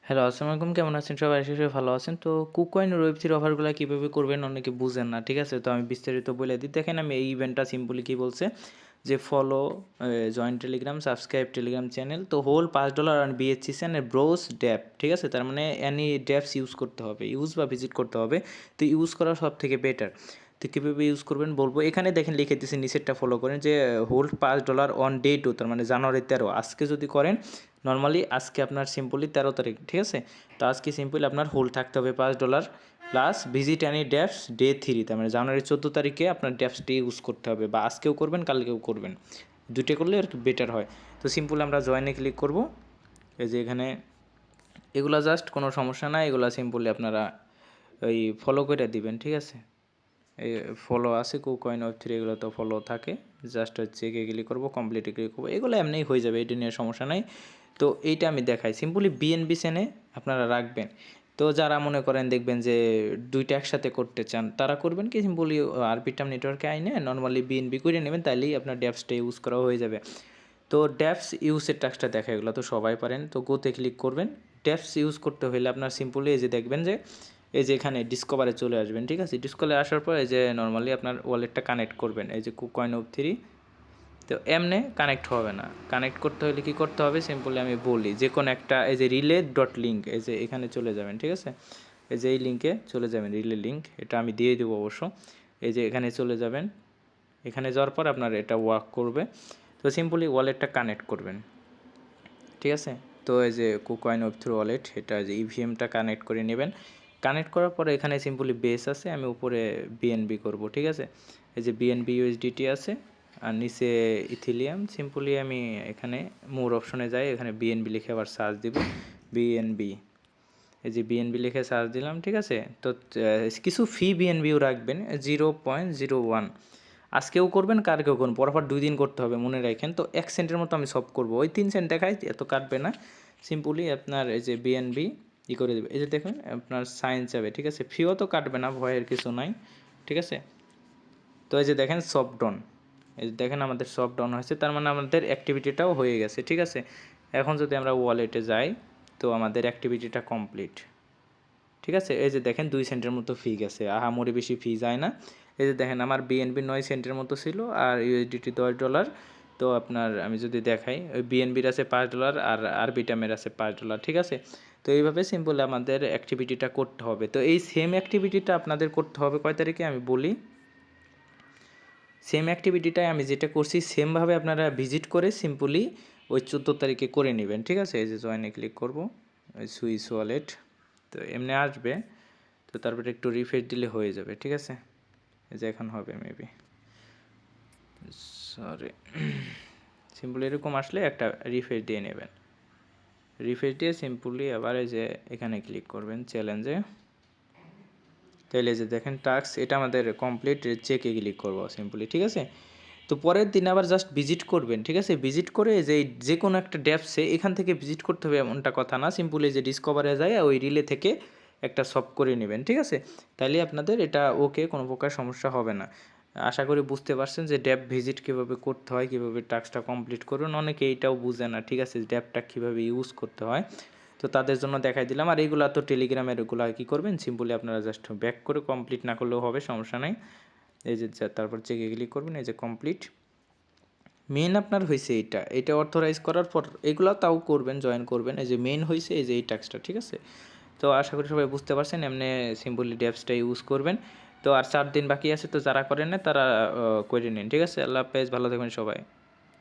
Hello, আসসালামু আলাইকুম। কেমন আছেন সবাই? আশা করি ভালো আছেন। তো কুককয়েন ওয়েব থ্রি অফারগুলা কিভাবে করবেন অনেকে বুঝেন না। ঠিক আছে? তো আমি বিস্তারিত বলে দিই। দেখেন আমি এই ইভেন্টটা সিম্পলি কি বলছে যে follow join Telegram, subscribe Telegram channel. তো হোল $5 অন BHC এন্ড ব্রোস ড্যাপ। ঠিক আছে? তার মানে এনি ড্যাপস ইউজ করতে হবে। ইউজ বা ভিজিট করতে হবে। তো ইউজ করা সবথেকে বেটার। তো কীভাবে ইউজ করবেন বলবো। এখানে দেখেন লিখে দিয়েছি নিচেরটা ফলো করেন যে হোল্ড $5 অন ডে 2 তার মানে জানুয়ারি 13 আজকে যদি করেন নর্মালি আজকে আপনার সিম্পলি 13 তারিখ ঠিক আছে। তো আজকে সিম্পলি আপনার হোল্ড থাকতে হবে $5 প্লাস ভিজিট অ্যানি ড্যাপস ডে 3 তার মানে জানুয়ারি 14 তারিখে আপনার ড্যাপসটি ইউজ করতে হবে বা আজকেও করবেন কালকেও করবেন, দুটো করলে আর কি বেটার হয়। তো সিম্পলি আমরা জয়েনে ক্লিক করব। এই যে এখানে এগুলা জাস্ট কোনো সমস্যা নাই, এগুলা সিম্পলি আপনারা ওই ফলো করে দিবেন ঠিক আছে। এই ফলো আছে কুককয়েন ওয়েব থ্রি, এগুলো তো ফলো থাকে। জাস্ট হচ্ছে একে ক্লিক করবো, কমপ্লিটে ক্লিক করবো, এগুলো এমনিই হয়ে যাবে, এটা নিয়ে সমস্যা নাই। তো এইটা আমি দেখাই সিম্পলি বিএনবি সেনে আপনারা রাখবেন। তো যারা মনে করেন দেখবেন যে দুইটা একসাথে করতে চান তারা করবেন কি সিম্পলি আরবিটাম নেটওয়ার্কে আইনে নর্মালি বিএনবি করে নেবেন, তাইলেই আপনার ড্যাপসটা ইউজ করা হয়ে যাবে। তো ড্যাপস ইউজের টাস্কটা দেখা, এগুলো তো সবাই পারেন। তো গোতে ক্লিক করবেন। ড্যাপস ইউজ করতে হলে আপনার সিম্পলি এই যে দেখবেন যে এই যে এখানে ডিসকভারে চলে আসবেন ঠিক আছে। ডিসকভারে আসার পর এই যে নর্মালি আপনার ওয়ালেটটা কানেক্ট করবেন, এই যে কুককয়েন ওয়েব থ্রি। তো এমনে কানেক্ট হবে না, কানেক্ট করতে হলে কী করতে হবে সিম্পলি আমি বলি, যে কোনো একটা এই যে রিলে ডট লিঙ্ক এই যে এখানে চলে যাবেন ঠিক আছে। এই যে এই লিঙ্কে চলে যাবেন, রিলে লিঙ্ক, এটা আমি দিয়ে দেবো অবশ্য। এই যে এখানে চলে যাবেন, এখানে যাওয়ার পর আপনার এটা ওয়ার্ক করবে। তো সিম্পলি ওয়ালেটটা কানেক্ট করবেন ঠিক আছে। তো এই যে কুককয়েন ওয়েব থ্রি ওয়ালেট, এটা যে ইভিএমটা কানেক্ট করে নেবেন। কানেক্ট করার পরে এখানে সিম্পলি বেস আছে, আমি উপরে বিএনবি করব ঠিক আছে। এই যে বিএনবি ইউএসডিটি আছে আর নিচে ইথিলিয়াম। সিম্পলি আমি এখানে মোর অপশনে যাই, এখানে বিএনবি লিখে আবার সার্চ দিব, বিএনবি। এই যে বিএনবি লিখে সার্চ দিলাম ঠিক আছে। তো কিছু ফি বিএনবিও রাখবেন 0.01। আজকেও করবেন কালকেও করবেন, পরপর 2 দিন করতে হবে মনে রাখেন। তো 1 সেন্টের মতো আমি সব করবো, ওই 3 সেন্ট দেখাই, এত কাটবে না। সিম্পলি আপনার এই যে বিএনবি ই করে দেবে, এই যে দেখুন আপনার সাইন যাবে ঠিক আছে। ফিও তো কাটবে না, ভয়ের কিছু নাই ঠিক আছে। তো এই যে দেখেন সফট ডাউন, এই যে দেখেন আমাদের সফট ডাউন হয়েছে, তার মানে আমাদের অ্যাক্টিভিটিটাও হয়ে গেছে ঠিক আছে। এখন যদি আমরা ওয়ালেটে যাই তো আমাদের অ্যাক্টিভিটিটা কমপ্লিট ঠিক আছে। এই যে দেখেন 2 সেন্টের মতো ফি গেছে, আহামরি বেশি ফি যায় না। এই যে দেখেন আমার বিএনবি 9 সেন্টের মতো ছিল আর ইউএসডিটি $10। তো আপনার আমি যদি দেখাই ওই বিএনবির আছে $5 আর আরবিটামের আছে $5 ঠিক আছে। তো এইভাবে সিম্পল আমাদের অ্যাক্টিভিটিটা করতে হবে। তো এই সেম অ্যাক্টিভিটিটা আপনাদের করতে হবে কয় তারিখে আমি বলি। সেম অ্যাক্টিভিটিটাই আমি যেটা করছি সেমভাবে আপনারা ভিজিট করে সিম্পলি ওই 14 তারিখে করে নেবেন ঠিক আছে। এই যে জয়েনে ক্লিক করব, ওই সুইস ওয়ালেট, তো এমনি আসবে। তো তারপরে একটু রিফ্রেশ দিলে হয়ে যাবে ঠিক আছে। এই যে এখন হবে মেবি, সরি, সিম্পলি এরকম আসলে একটা রিফ্রেশ দিয়ে নেবেন। রিফ্রেশ দিয়ে সিম্পলি আবার এই যে এখানে ক্লিক করবেন চ্যালেঞ্জে। তাইলে যে দেখেন টাস্ক, এটা আমাদের কমপ্লিট, চেকে ক্লিক করবো সিম্পলি ঠিক আছে। তো পরের দিন আবার জাস্ট ভিজিট করবেন ঠিক আছে। ভিজিট করে যে কোনো একটা ড্যাপসে এখান থেকে ভিজিট করতে হবে এমনটা কথা না, সিম্পলি যে ডিসকভারে যায় ওই রিলে থেকে একটা সলভ করে নেবেন ঠিক আছে। তাইলে আপনাদের এটা ওকে, কোনো প্রকার সমস্যা হবে না। আশা করি বুঝতে পারছেন যে ড্যাপ ভিজিট কীভাবে করতে হয়, কীভাবে টাস্কটা কমপ্লিট করুন। অনেকে এইটাও বুঝে না ঠিক আছে, ড্যাপটা কীভাবে ইউজ করতে হয়। তো তাদের জন্য দেখাই দিলাম। আর এইগুলো তো টেলিগ্রামের, এগুলো কী করবেন সিম্পলি আপনারা জাস্ট ব্যাক করে কমপ্লিট না করলেও হবে, সমস্যা নাই। এই যে তারপর চেকে ক্লিক করবেন, এই যে কমপ্লিট। মেন আপনার হয়েছে এটা অথরাইজ করার পর এগুলো তাও করবেন, জয়েন করবেন। এই যে মেন হয়েছে এই যে এই টাস্কটা ঠিক আছে। তো আশা করি সবাই বুঝতে পারছেন, এমনি সিম্পলি ড্যাপসটা ইউজ করবেন। তো আর 4 দিন বাকি আছে, তো যারা করেন না তারা করে নিন ঠিক আছে। আল্লাহ হাফেজ, ভালো থাকবেন সবাই।